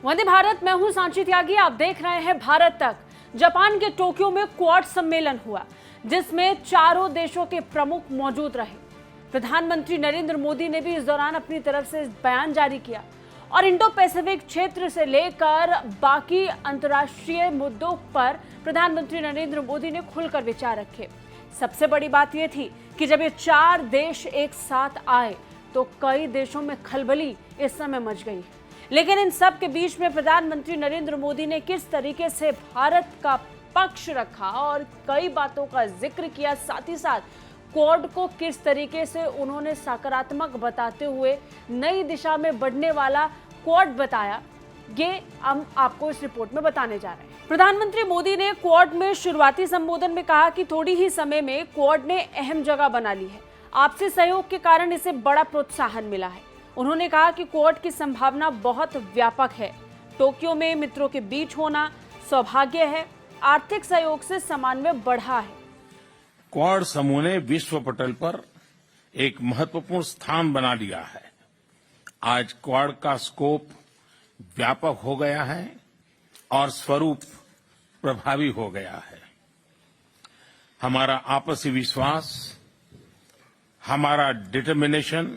वंदे भारत, मैं हूं सांची त्यागी। आप देख रहे हैं भारत तक। जापान के टोक्यो में क्वाड सम्मेलन हुआ, जिसमें चारों देशों के प्रमुख मौजूद रहे। प्रधानमंत्री नरेंद्र मोदी ने भी इस दौरान अपनी तरफ से बयान जारी किया और इंडो पैसिफिक क्षेत्र से लेकर बाकी अंतर्राष्ट्रीय मुद्दों पर प्रधानमंत्री नरेंद्र मोदी ने खुलकर विचार रखे। सबसे बड़ी बात यह थी कि जब ये चार देश एक साथ आए तो कई देशों में खलबली इस समय मच गई। लेकिन इन सब के बीच में प्रधानमंत्री नरेंद्र मोदी ने किस तरीके से भारत का पक्ष रखा और कई बातों का जिक्र किया, साथ ही साथ क्वाड को किस तरीके से उन्होंने सकारात्मक बताते हुए नई दिशा में बढ़ने वाला क्वाड बताया, ये हम आपको इस रिपोर्ट में बताने जा रहे हैं। प्रधानमंत्री मोदी ने क्वाड में शुरुआती संबोधन में कहा कि थोड़ी ही समय में क्वाड ने अहम जगह बना ली है। आपसी सहयोग के कारण इसे बड़ा प्रोत्साहन मिला है। उन्होंने कहा कि क्वाड की संभावना बहुत व्यापक है। टोक्यो में मित्रों के बीच होना सौभाग्य है। आर्थिक सहयोग से समन्वय बढ़ा है। क्वाड समूह ने विश्व पटल पर एक महत्वपूर्ण स्थान बना लिया है। आज क्वाड का स्कोप व्यापक हो गया है और स्वरूप प्रभावी हो गया है। हमारा आपसी विश्वास, हमारा डिटर्मिनेशन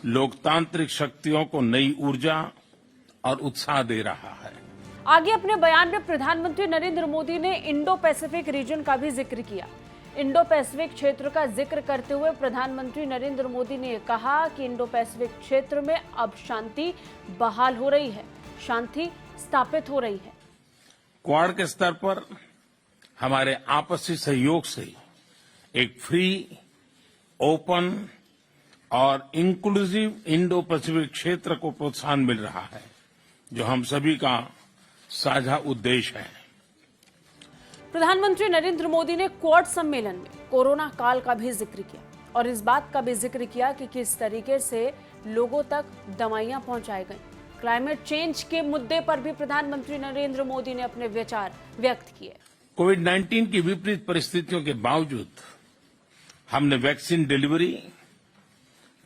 लोकतांत्रिक शक्तियों को नई ऊर्जा और उत्साह दे रहा है। आगे अपने बयान में प्रधानमंत्री नरेंद्र मोदी ने इंडो पैसिफिक रीजन का भी जिक्र किया। इंडो पैसिफिक क्षेत्र का जिक्र करते हुए प्रधानमंत्री नरेंद्र मोदी ने कहा कि इंडो पैसिफिक क्षेत्र में अब शांति बहाल हो रही है, शांति स्थापित हो रही है। क्वाड के स्तर पर हमारे आपसी सहयोग से एक फ्री, ओपन और इंक्लूसिव इंडो पैसिफिक क्षेत्र को प्रोत्साहन मिल रहा है, जो हम सभी का साझा उद्देश्य है। प्रधानमंत्री नरेंद्र मोदी ने क्वाड सम्मेलन में कोरोना काल का भी जिक्र किया और इस बात का भी जिक्र किया कि किस तरीके से लोगों तक दवाइयां पहुंचाई गई। क्लाइमेट चेंज के मुद्दे पर भी प्रधानमंत्री नरेंद्र मोदी ने अपने विचार व्यक्त किए। कोविड-19 की विपरीत परिस्थितियों के बावजूद हमने vaccine delivery,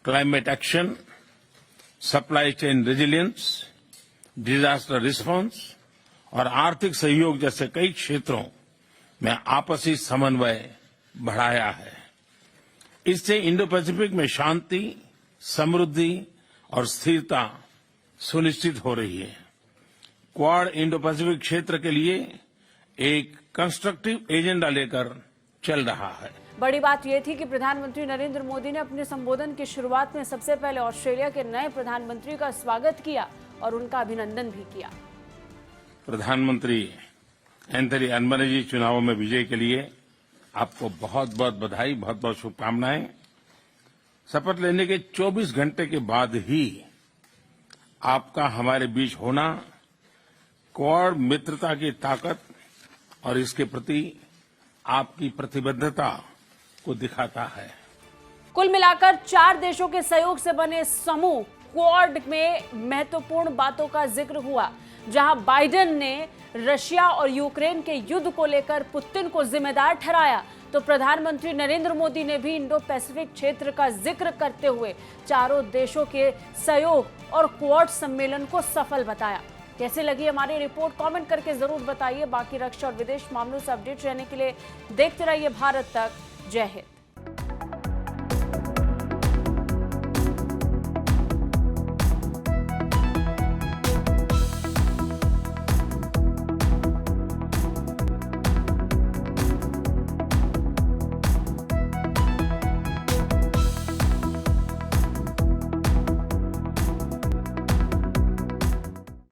climate action, supply chain resilience, disaster response और आर्थिक सहयोग जैसे कई क्षेत्रों में आपसी समन्वय बढ़ाया है। इससे इंडो पैसिफिक में शांति, समृद्धि और स्थिरता सुनिश्चित हो रही है। क्वाड इंडो पैसिफिक क्षेत्र के लिए एक कंस्ट्रक्टिव एजेंडा लेकर चल रहा है। बड़ी बात यह थी कि प्रधानमंत्री नरेंद्र मोदी ने अपने संबोधन की शुरुआत में सबसे पहले ऑस्ट्रेलिया के नए प्रधानमंत्री का स्वागत किया और उनका अभिनंदन भी किया। प्रधानमंत्री एंथनी अल्बनीज़ी चुनावों में विजय के लिए आपको बहुत बहुत बधाई, बहुत बहुत शुभकामनाएं। शपथ लेने के 24 घंटे के बाद ही आपका हमारे बीच होना क्वाड मित्रता की ताकत और इसके प्रति आपकी प्रतिबद्धता को दिखाता है। कुल मिलाकर चार देशों के सहयोग से बने समूह क्वाड में महत्वपूर्ण बातों का जिक्र हुआ, जहां बाइडेन ने रशिया और यूक्रेन के युद्ध को लेकर पुतिन को जिम्मेदार ठहराया, तो प्रधानमंत्री नरेंद्र मोदी ने भी इंडो पैसिफिक क्षेत्र का जिक्र करते हुए चारों देशों के सहयोग और क्वाड सम्मेलन को सफल बताया। कैसे लगी हमारी रिपोर्ट, कमेंट करके जरूर बताइए। बाकी रक्षा और विदेश मामलों से अपडेट रहने के लिए देखते रहिए भारत तक। जय हिंद।